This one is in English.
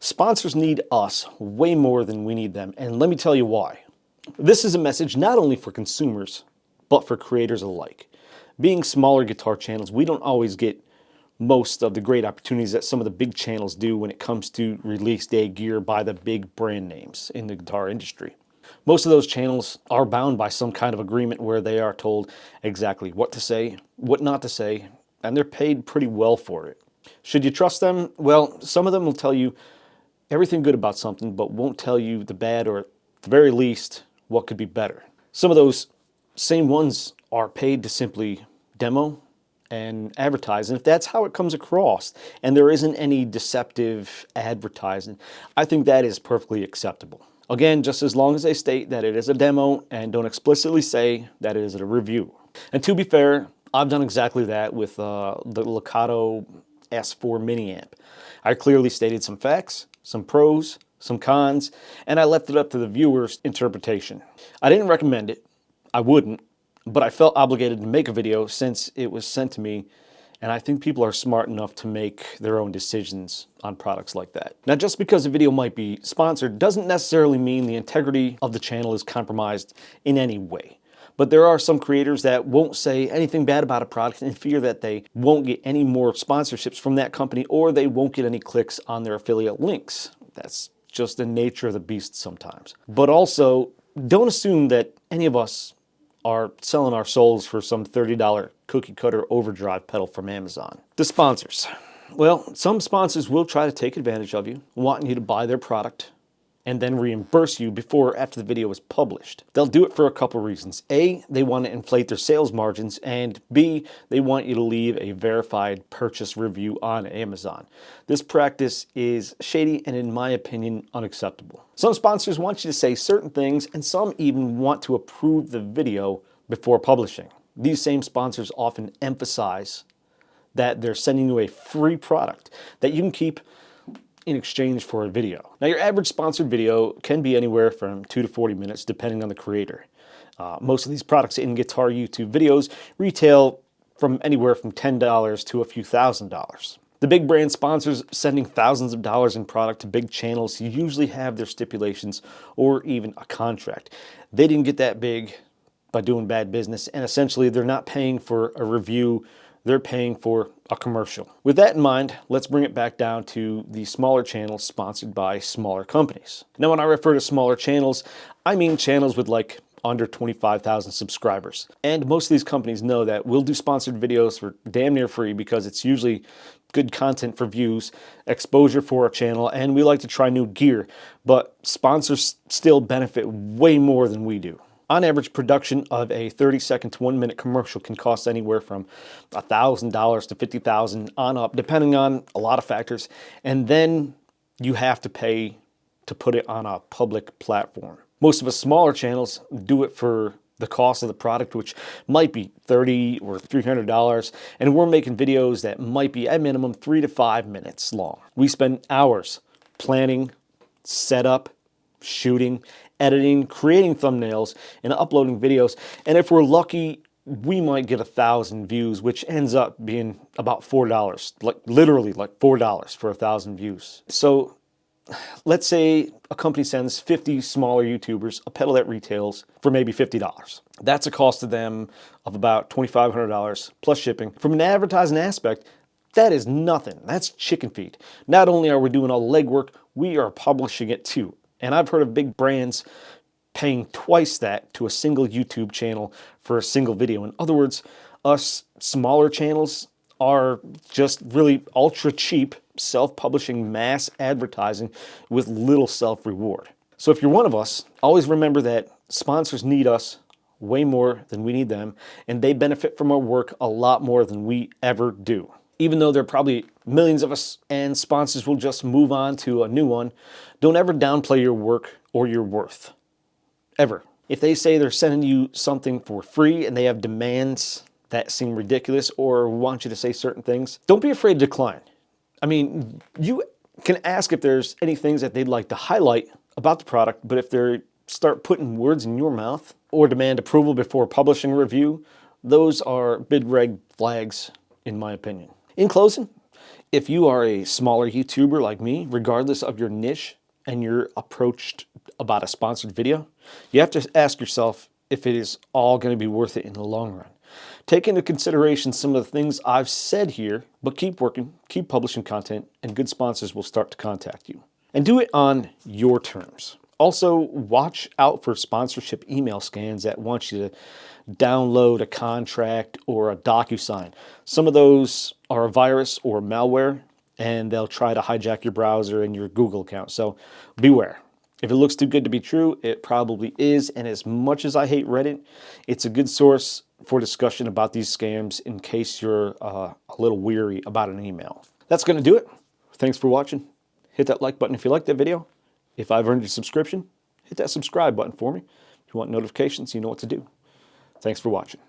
Sponsors need us way more than we need them, and let me tell you why. This is a message not only for consumers, but for creators alike. Being smaller guitar channels, we don't always get most of the great opportunities that some of the big channels do when it comes to release day gear by the big brand names in the guitar industry. Most of those channels are bound by some kind of agreement where they are told exactly what to say, what not to say, and they're paid pretty well for it. Should you trust them? Well, some of them will tell you everything good about something, but won't tell you the bad, or at the very least, what could be better. Some of those same ones are paid to simply demo and advertise. And if that's how it comes across, and there isn't any deceptive advertising, I think that is perfectly acceptable. Again, just as long as they state that it is a demo and don't explicitly say that it is a review. And to be fair, I've done exactly that with the Legato S4 mini amp. I clearly stated some facts, some pros, some cons, and I left it up to the viewer's interpretation. I didn't recommend it, I wouldn't, but I felt obligated to make a video since it was sent to me, and I think people are smart enough to make their own decisions on products like that. Now, just because a video might be sponsored doesn't necessarily mean the integrity of the channel is compromised in any way. But there are some creators that won't say anything bad about a product in fear that they won't get any more sponsorships from that company, or they won't get any clicks on their affiliate links. That's just the nature of the beast sometimes. But also, don't assume that any of us are selling our souls for some $30 cookie cutter overdrive pedal from Amazon. The sponsors. Well, some sponsors will try to take advantage of you, wanting you to buy their product and then reimburse you before or after the video is published. They'll do it for a couple reasons. A, they want to inflate their sales margins, and B, they want you to leave a verified purchase review on Amazon. This practice is shady and, in my opinion, unacceptable. Some sponsors want you to say certain things, and some even want to approve the video before publishing. These same sponsors often emphasize that they're sending you a free product that you can keep in exchange for a video. Now, your average sponsored video can be anywhere from 2 to 40 minutes depending on the creator. Most of these products in guitar YouTube videos retail from anywhere from $10 to a few $1,000s. The big brand sponsors sending thousands of dollars in product to big channels usually have their stipulations or even a contract. They didn't get that big by doing bad business, and essentially they're not paying for a review, they're paying for a commercial. With that in mind, let's bring it back down to the smaller channels sponsored by smaller companies. Now, when I refer to smaller channels, I mean channels with like under 25,000 subscribers. And most of these companies know that we'll do sponsored videos for damn near free because it's usually good content for views, exposure for our channel, and we like to try new gear, but sponsors still benefit way more than we do. On average, production of a 30-second to 1-minute commercial can cost anywhere from $1,000 to $50,000 on up, depending on a lot of factors. And then you have to pay to put it on a public platform. Most of us smaller channels do it for the cost of the product, which might be $30 or $300, and we're making videos that might be at minimum 3 to 5 minutes long. We spend hours planning, setup, shooting, editing, creating thumbnails, and uploading videos. And if we're lucky, we might get 1,000 views, which ends up being about $4, like literally like $4 for 1,000 views. So let's say a company sends 50 smaller YouTubers a pedal that retails for maybe $50. That's a cost to them of about $2,500 plus shipping. From an advertising aspect, that is nothing. That's chicken feed. Not only are we doing all the legwork, we are publishing it too. And I've heard of big brands paying twice that to a single YouTube channel for a single video. In other words, us smaller channels are just really ultra cheap, self-publishing mass advertising with little self-reward. So if you're one of us, always remember that sponsors need us way more than we need them, and they benefit from our work a lot more than we ever do. Even though there are probably millions of us and sponsors will just move on to a new one, don't ever downplay your work or your worth. Ever. If they say they're sending you something for free and they have demands that seem ridiculous or want you to say certain things, don't be afraid to decline. I mean, you can ask if there's any things that they'd like to highlight about the product, but if they start putting words in your mouth or demand approval before publishing a review, those are big red flags in my opinion. In closing, If you are a smaller YouTuber like me, regardless of your niche, and you're approached about a sponsored video, you have to ask yourself if it is all going to be worth it in the long run. Take into consideration some of the things I've said here, but keep working, keep publishing content, and good sponsors will start to contact you. And do it on your terms. Also, watch out for sponsorship email scams that want you to download a contract or a DocuSign. Some of those are a virus or malware, and they'll try to hijack your browser and your Google account. So beware. If it looks too good to be true, it probably is. And as much as I hate Reddit, it's a good source for discussion about these scams in case you're a little weary about an email. That's going to do it. Thanks for watching. Hit that like button if you liked that video. If I've earned your subscription, hit that subscribe button for me. If you want notifications, you know what to do. Thanks for watching.